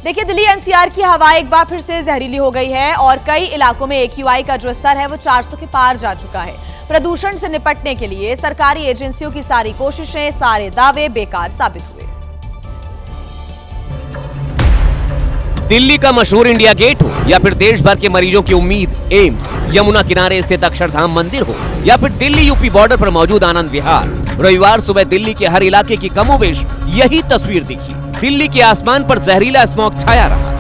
देखिए, दिल्ली एनसीआर की हवा एक बार फिर से जहरीली हो गई है और कई इलाकों में AQI का जो स्तर है वो 400 के पार जा चुका है। प्रदूषण से निपटने के लिए सरकारी एजेंसियों की सारी कोशिशें, सारे दावे बेकार साबित हुए। दिल्ली का मशहूर इंडिया गेट हो या फिर देश भर के मरीजों की उम्मीद एम्स, यमुना किनारे स्थित अक्षरधाम मंदिर हो या फिर दिल्ली यूपी बॉर्डर पर मौजूद आनंद विहार, रविवार सुबह दिल्ली के हर इलाके की कमोबेश यही तस्वीर दिखी। दिल्ली के आसमान पर जहरीला स्मॉग छाया रहा।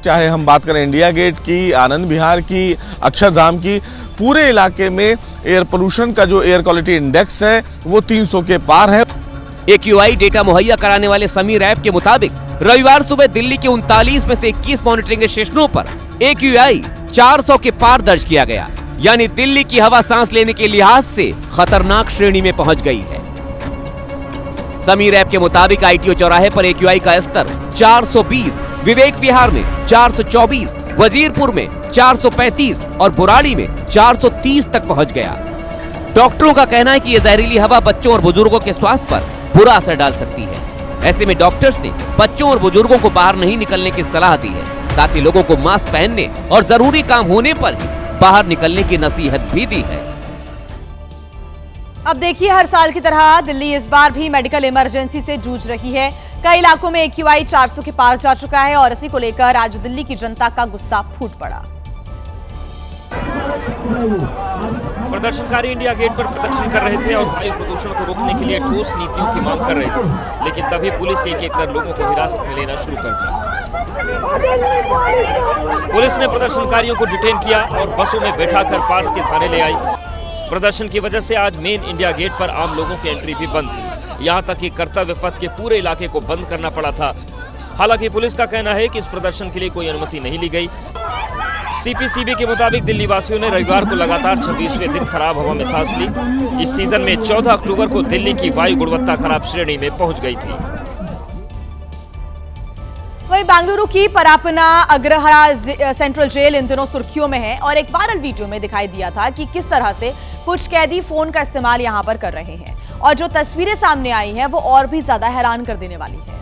चाहे हम बात करें इंडिया गेट की, आनंद विहार की, अक्षरधाम की, पूरे इलाके में एयर पोल्यूशन का जो एयर क्वालिटी इंडेक्स है वो 300 के पार है। AQI डेटा मुहैया कराने वाले समीर ऐप के मुताबिक रविवार सुबह दिल्ली के 39 में से 21 मॉनिटरिंग स्टेशनों पर AQI 400 के पार दर्ज किया गया, यानी दिल्ली की हवा सांस लेने के लिहाज से खतरनाक श्रेणी में पहुंच गई है। समीर ऐप के मुताबिक ITO चौराहे पर AQI का स्तर 420, विवेक विहार में 424, वजीरपुर में 435 और बुराड़ी में 430 तक पहुंच गया। डॉक्टरों का कहना है कि यह जहरीली हवा बच्चों और बुजुर्गों के स्वास्थ्य पर बुरा असर डाल सकती है। ऐसे में डॉक्टर्स ने बच्चों और बुजुर्गों को बाहर नहीं निकलने की सलाह दी है। साथ ही लोगों को मास्क पहनने और जरूरी काम होने पर ही बाहर निकलने की नसीहत भी दी है। अब देखिए, हर साल की तरह दिल्ली इस बार भी मेडिकल इमरजेंसी से जूझ रही है। कई इलाकों में AQI 400 के पार जा चुका है और इसी को लेकर आज दिल्ली की जनता का गुस्सा फूट पड़ा। प्रदर्शनकारी इंडिया गेट पर प्रदर्शन कर रहे थे और वायु प्रदूषण को रोकने के लिए ठोस नीतियों की मांग कर रहे थे, लेकिन तभी पुलिस एक-एक कर लोगों को हिरासत में लेना शुरू कर दिया। पुलिस ने प्रदर्शनकारियों को डिटेन किया और बसों में बैठाकर पास के थाने ले आई। प्रदर्शन की वजह से आज मेन इंडिया गेट पर आम लोगों की एंट्री भी बंद थी। यहाँ तक कि कर्तव्य पथ के पूरे इलाके को बंद करना पड़ा था। हालांकि पुलिस का कहना है कि इस प्रदर्शन के लिए कोई अनुमति नहीं ली गई। CPCB के मुताबिक दिल्ली वासियों ने रविवार को लगातार 26वें दिन खराब हवा में सांस ली। इस सीजन में 14 अक्टूबर को दिल्ली की वायु गुणवत्ता खराब श्रेणी में पहुंच गई थी। वहीं बेंगलुरु की परापना अग्रहारा सेंट्रल जेल इन दिनों सुर्खियों में है और एक वायरल वीडियो में दिखाई दिया था कि किस तरह से कुछ कैदी फोन का इस्तेमाल यहां पर कर रहे हैं और जो तस्वीरें सामने आई हैं वो और भी ज्यादा हैरान कर देने वाली है।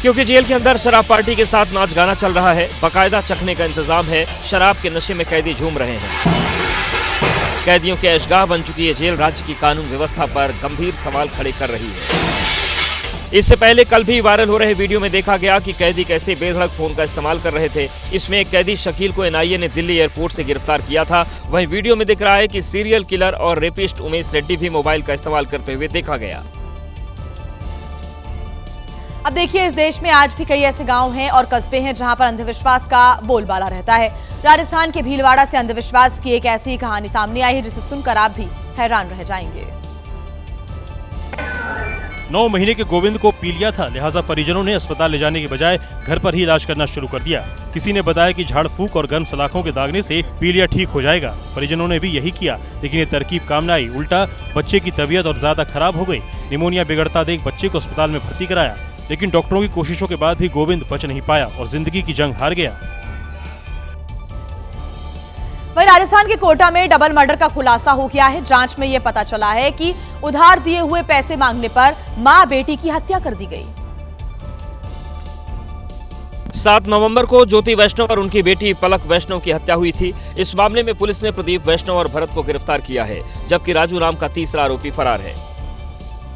क्योंकि जेल के अंदर शराब पार्टी के साथ नाच गाना चल रहा है, बकायदा चखने का इंतजाम है। शराब के नशे में कैदी झूम रहे हैं। कैदियों के ऐशगाह बन चुकी ये जेल राज्य की कानून व्यवस्था पर गंभीर सवाल खड़े कर रही है। इससे पहले कल भी वायरल हो रहे वीडियो में देखा गया कि कैदी कैसे बेधड़क फोन का इस्तेमाल कर रहे थे। इसमें एक कैदी शकील को NIA ने दिल्ली एयरपोर्ट से गिरफ्तार किया था। वहीं वीडियो में दिख रहा है कि सीरियल किलर और रेपिस्ट उमेश रेड्डी भी मोबाइल का इस्तेमाल करते हुए देखा गया। अब देखिए, इस देश में आज भी कई ऐसे गांव हैं और कस्बे हैं जहां पर अंधविश्वास का बोलबाला रहता है। राजस्थान के भीलवाड़ा से अंधविश्वास की एक ऐसी कहानी सामने आई है जिसे सुनकर आप भी हैरान रह जाएंगे। 9 महीने के गोविंद को पीलिया था, लिहाजा परिजनों ने अस्पताल ले जाने के बजाय घर पर ही इलाज करना शुरू कर दिया। किसी ने बताया कि झाड़ फूंक और गर्म सलाखों के दागने से पीलिया ठीक हो जाएगा। परिजनों ने भी यही किया, लेकिन ये तरकीब काम न आई। उल्टा बच्चे की तबीयत और ज्यादा खराब हो गई। निमोनिया बिगड़ता देख बच्चे को अस्पताल में भर्ती कराया, लेकिन डॉक्टरों की कोशिशों के बाद भी गोविंद बच नहीं पाया और जिंदगी की जंग हार गया। वहीं राजस्थान के कोटा में डबल मर्डर का खुलासा हो गया है। जांच में यह पता चला है कि उधार दिए हुए पैसे मांगने पर मां बेटी की हत्या कर दी गई। 7 नवंबर को ज्योति वैष्णव और उनकी बेटी पलक वैष्णव की हत्या हुई थी। इस मामले में पुलिस ने प्रदीप वैष्णव और भरत को गिरफ्तार किया है, जबकि राजू नाम का तीसरा आरोपी फरार है।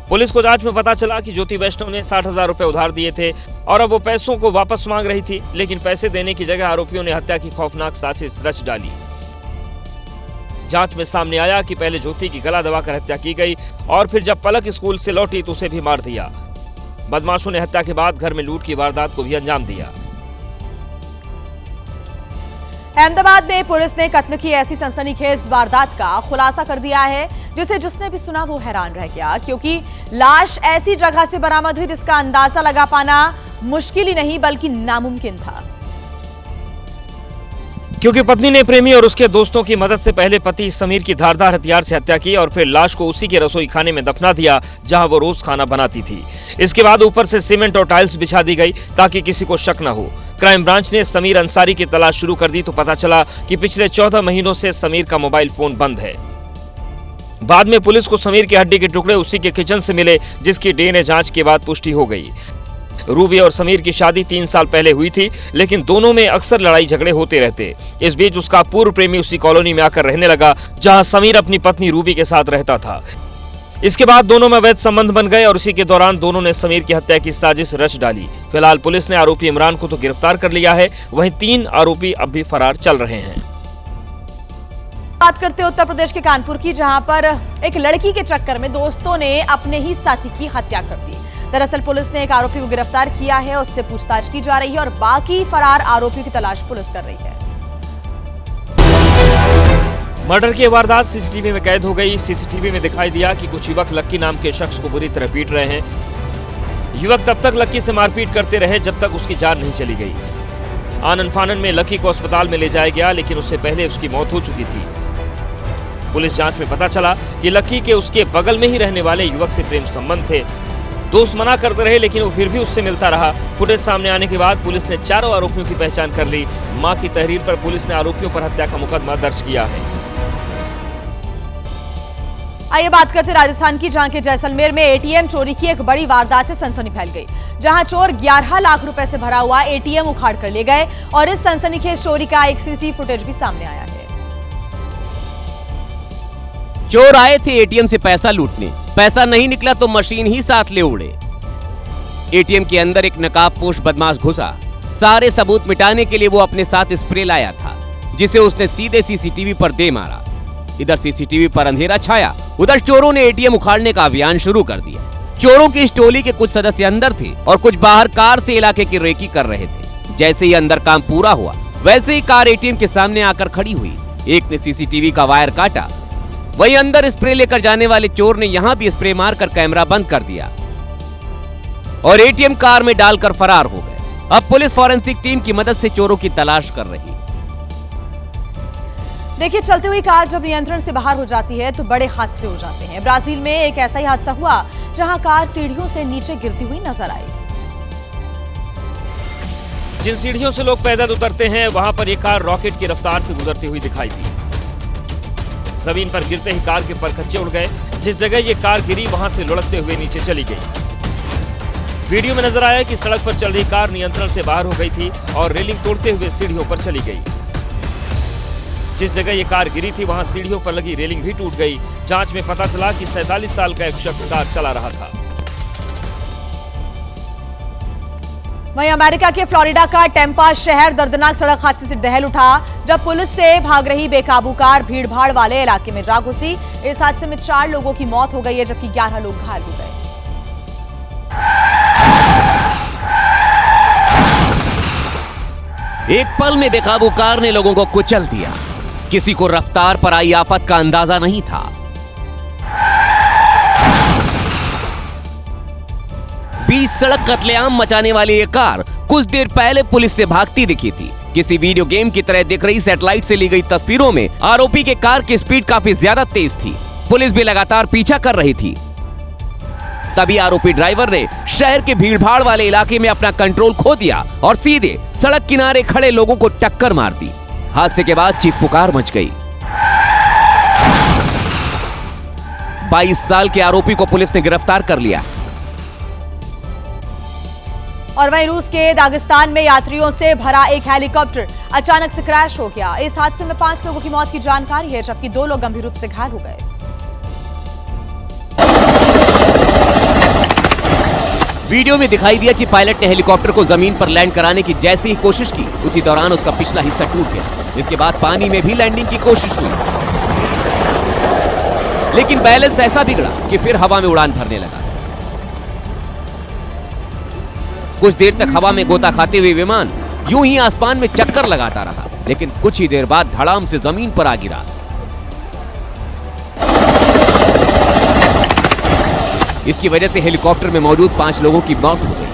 पुलिस को जांच में पता चला कि ज्योति वैष्णव ने 60,000 रुपए उधार दिए थे और अब वो पैसों को वापस मांग रही थी, लेकिन पैसे देने की जगह आरोपियों ने हत्या की खौफनाक साजिश रच डाली। जांच में सामने आया कि पहले ज्योति की गला दबाकर हत्या की गई और फिर जब पलक स्कूल से लौटी तो उसे भी मार दिया। बदमाशों ने हत्या के बाद घर में लूट की वारदात को भी अंजाम दिया। अहमदाबाद में पुलिस ने कत्ल की ऐसी सनसनीखेज वारदात का खुलासा कर दिया है जिसने भी सुना वो हैरान रह गया, क्योंकि लाश ऐसी जगह से बरामद हुई जिसका अंदाजा लगा पाना मुश्किल ही नहीं बल्कि नामुमकिन था। क्योंकि पत्नी ने प्रेमी और उसके दोस्तों की मदद से पहले पति समीर की धारदार हथियार से हत्या की और फिर लाश को उसी के रसोई खाने में दफना दिया जहां वो रोज खाना बनाती थी। इसके बाद ऊपर से सीमेंट और टाइल्स बिछा दी गई ताकि किसी को शक न हो। क्राइम ब्रांच ने समीर अंसारी की तलाश शुरू कर दी तो पता चला कि पिछले 14 महीनों से समीर का मोबाइल फोन बंद है। बाद में पुलिस को समीर की हड्डी के टुकड़े उसी के किचन से मिले, जिसकी डीएनए जांच के बाद पुष्टि हो गई। रूबी और समीर की शादी 3 साल पहले हुई थी, लेकिन दोनों में अक्सर लड़ाई झगड़े होते रहते। इस बीच उसका पूर्व प्रेमी उसी कॉलोनी में आकर रहने लगा जहां समीर अपनी पत्नी रूबी के साथ रहता था। इसके बाद दोनों में अवैध संबंध बन गए और उसी के दौरान दोनों ने समीर की हत्या की साजिश रच डाली। फिलहाल पुलिस ने आरोपी इमरान को तो गिरफ्तार कर लिया है, वहीं 3 आरोपी अब भी फरार चल रहे हैं। बात करते हैं उत्तर प्रदेश के कानपुर की, जहां पर एक लड़की के चक्कर में दोस्तों ने अपने ही साथी की हत्या कर दी। दरअसल पुलिस ने एक आरोपी को गिरफ्तार किया है, उससे पूछताछ की जा रही है और बाकी फरार आरोपियों की तलाश पुलिस कर रही है। मर्डर की वारदात सीसीटीवी में कैद हो गई। सीसीटीवी में दिखाई दिया कि कुछ युवक लक्की नाम के शख्स को बुरी तरह पीट रहे हैं। युवक तब तक लक्की से मारपीट करते रहे जब तक उसकी जान नहीं चली गई। आनन फानन में लक्की को अस्पताल में ले जाया गया, लेकिन उससे पहले उसकी मौत हो चुकी थी। पुलिस जांच में पता चला कि लक्की के उसके बगल में ही रहने वाले युवक से प्रेम संबंध थे। दोस्त मना करते रहे, लेकिन वो फिर भी उससे मिलता रहा। फुटेज सामने आने के बाद पुलिस ने चारों आरोपियों की पहचान कर ली। मां की तहरीर पर पुलिस ने आरोपियों पर हत्या का मुकदमा दर्ज किया है। आइए बात करते हैं राजस्थान की, जहां के जैसलमेर में एटीएम चोरी की एक बड़ी वारदात से सनसनी फैल गई। जहां चोर 11 लाख रुपए से भरा हुआ एटीएम उखाड़ कर ले गए और इस सनसनीखेज चोरी का एक सीसीटीवी फुटेज भी सामने आया है। चोर आए थे एटीएम से पैसा लूटने, पैसा नहीं निकला तो मशीन ही साथ ले उड़े। एटीएम के अंदर एक नकाबपोश बदमाश घुसा। सारे सबूत मिटाने के लिए वो अपने साथ स्प्रे लाया था, जिसे उसने सीधे सीसीटीवी पर दे मारा। इधर सीसीटीवी पर अंधेरा छाया, उधर चोरों ने एटीएम उखाड़ने का अभियान शुरू कर दिया। चोरों की इस टोली के कुछ सदस्य अंदर थे और कुछ बाहर कार से इलाके की रेकी कर रहे थे। जैसे ही अंदर काम पूरा हुआ, वैसे ही कार एटीएम के सामने आकर खड़ी हुई। एक ने सीसीटीवी का वायर काटा, वहीं अंदर स्प्रे लेकर जाने वाले चोर ने यहां भी स्प्रे मारकर कैमरा बंद कर दिया और एटीएम कार में डालकर फरार हो गए। अब पुलिस फॉरेंसिक टीम की मदद से चोरों की तलाश कर रही। देखिए, चलती हुई कार जब नियंत्रण से बाहर हो जाती है तो बड़े हादसे हो जाते हैं। ब्राजील में एक ऐसा ही हादसा हुआ जहां कार सीढ़ियों से नीचे गिरती हुई नजर आई। जिन सीढ़ियों से लोग पैदल उतरते हैं, वहां पर यह कार रॉकेट की रफ्तार से गुजरती हुई दिखाई दी। जमीन पर गिरते ही कार के परखच्चे उड़ गए। जिस जगह ये कार गिरी, वहां से लुढ़कते हुए नीचे चली गई। वीडियो में नजर आया कि सड़क पर चल रही कार नियंत्रण से बाहर हो गई थी और रेलिंग तोड़ते हुए सीढ़ियों पर चली गई। जिस जगह ये कार गिरी थी, वहां सीढ़ियों पर लगी रेलिंग भी टूट गई। जांच में पता चला कि 47 साल का एक शख्स कार चला रहा था। वहीं अमेरिका के फ्लोरिडा का टेम्पा शहर दर्दनाक सड़क हादसे से दहल उठा, जब पुलिस से भाग रही बेकाबू कार भीड़भाड़ वाले इलाके में जा घुसी। इस हादसे में 4 लोगों की मौत हो गई है, जबकि 11 लोग घायल हो गए। एक पल में बेकाबू कार ने लोगों को कुचल दिया। किसी को रफ्तार पर आई आफत का अंदाजा नहीं था। बीच सड़क कत्लेआम मचाने वाली ये कार कुछ देर पहले पुलिस से भागती दिखी थी। किसी वीडियो गेम की तरह दिख रही सैटेलाइट से ली गई तस्वीरों में आरोपी के कार की स्पीड काफी ज्यादा तेज थी। पुलिस भी लगातार पीछा कर रही थी। तभी आरोपी ड्राइवर ने शहर के भीड़भाड़ वाले इलाके में अपना कंट्रोल खो दिया और सीधे सड़क किनारे खड़े लोगों को टक्कर मार दी। हादसे के बाद चीख पुकार मच गई। 22 साल के आरोपी को पुलिस ने गिरफ्तार कर लिया। और वहीं रूस के दागिस्तान में यात्रियों से भरा एक हेलीकॉप्टर अचानक से क्रैश हो गया। इस हादसे में 5 लोगों की मौत की जानकारी है, जबकि 2 लोग गंभीर रूप से घायल हो गए। वीडियो में दिखाई दिया कि पायलट ने हेलीकॉप्टर को जमीन पर लैंड कराने की जैसी ही कोशिश की, उसी दौरान उसका पिछला हिस्सा टूट गया। इसके बाद पानी में भी लैंडिंग की कोशिश हुई, लेकिन बैलेंस ऐसा बिगड़ा कि फिर हवा में उड़ान भरने लगा। कुछ देर तक हवा में गोता खाते हुए विमान यूं ही आसमान में चक्कर लगाता रहा, लेकिन कुछ ही देर बाद धड़ाम से जमीन पर आ गिरा। इसकी वजह से हेलीकॉप्टर में मौजूद 5 लोगों की मौत हो गई।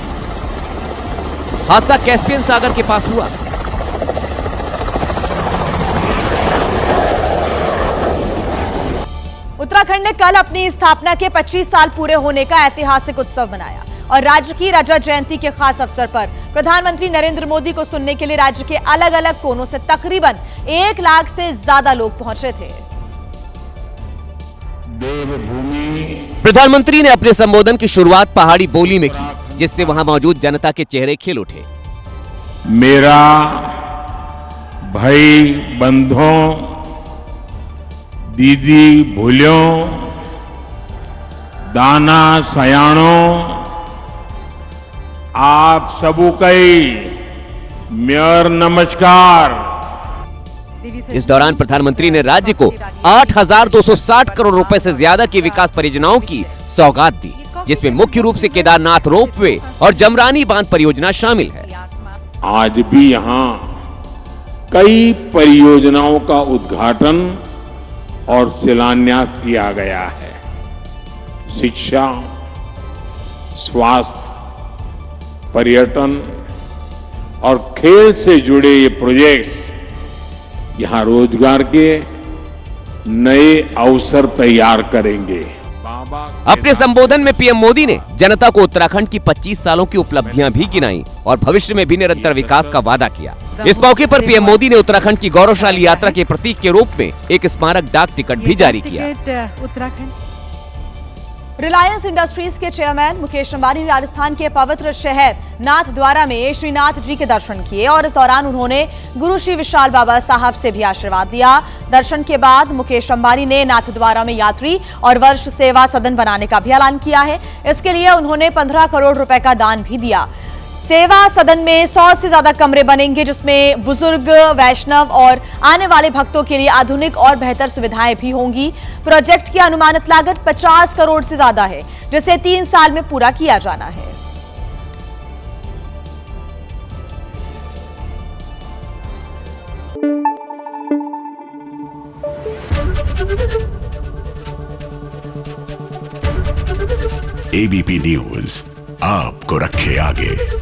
हादसा कैस्पियन सागर के पास हुआ। उत्तराखंड ने कल अपनी स्थापना के 25 साल पूरे होने का ऐतिहासिक उत्सव मनाया और राज्य की रजत जयंती के खास अवसर पर प्रधानमंत्री नरेंद्र मोदी को सुनने के लिए राज्य के अलग अलग कोनों से तकरीबन 1 लाख से ज्यादा लोग पहुंचे थे। प्रधानमंत्री ने अपने संबोधन की शुरुआत पहाड़ी बोली में की, जिससे वहां मौजूद जनता के चेहरे खिल उठे। मेरा भाई बंधुओं, दीदी भूलियों, दाना सयाणों, आप सबू कई मेयर नमस्कार। इस दौरान प्रधानमंत्री ने राज्य को 8,260 करोड़ रुपए से ज्यादा की विकास परियोजनाओं की सौगात दी, जिसमें मुख्य रूप से केदारनाथ रोपवे और जमरानी बांध परियोजना शामिल है। आज भी यहाँ कई परियोजनाओं का उद्घाटन और शिलान्यास किया गया है। शिक्षा, स्वास्थ्य, पर्यटन और खेल से जुड़े ये प्रोजेक्ट्स यहाँ रोजगार के नए अवसर तैयार करेंगे। अपने संबोधन में पीएम मोदी ने जनता को उत्तराखंड की 25 सालों की उपलब्धियां भी गिनाई और भविष्य में भी निरंतर विकास का वादा किया। इस मौके पर पीएम मोदी ने उत्तराखंड की गौरवशाली यात्रा के प्रतीक के रूप में एक स्मारक डाक टिकट भी जारी किया। रिलायंस इंडस्ट्रीज के चेयरमैन मुकेश अंबानी ने राजस्थान के पवित्र शहर नाथद्वारा में श्रीनाथ जी के दर्शन किए और इस दौरान उन्होंने गुरु श्री विशाल बाबा साहब से भी आशीर्वाद लिया। दर्शन के बाद मुकेश अंबानी ने नाथद्वारा में यात्री और वर्ष सेवा सदन बनाने का भी ऐलान किया है। इसके लिए उन्होंने 15 करोड़ रुपए का दान भी दिया। सेवा सदन में 100 से ज्यादा कमरे बनेंगे, जिसमें बुजुर्ग, वैष्णव और आने वाले भक्तों के लिए आधुनिक और बेहतर सुविधाएं भी होंगी। प्रोजेक्ट की अनुमानित लागत 50 करोड़ से ज्यादा है, जिसे 3 साल में पूरा किया जाना है। एबीपी न्यूज आपको रखे आगे।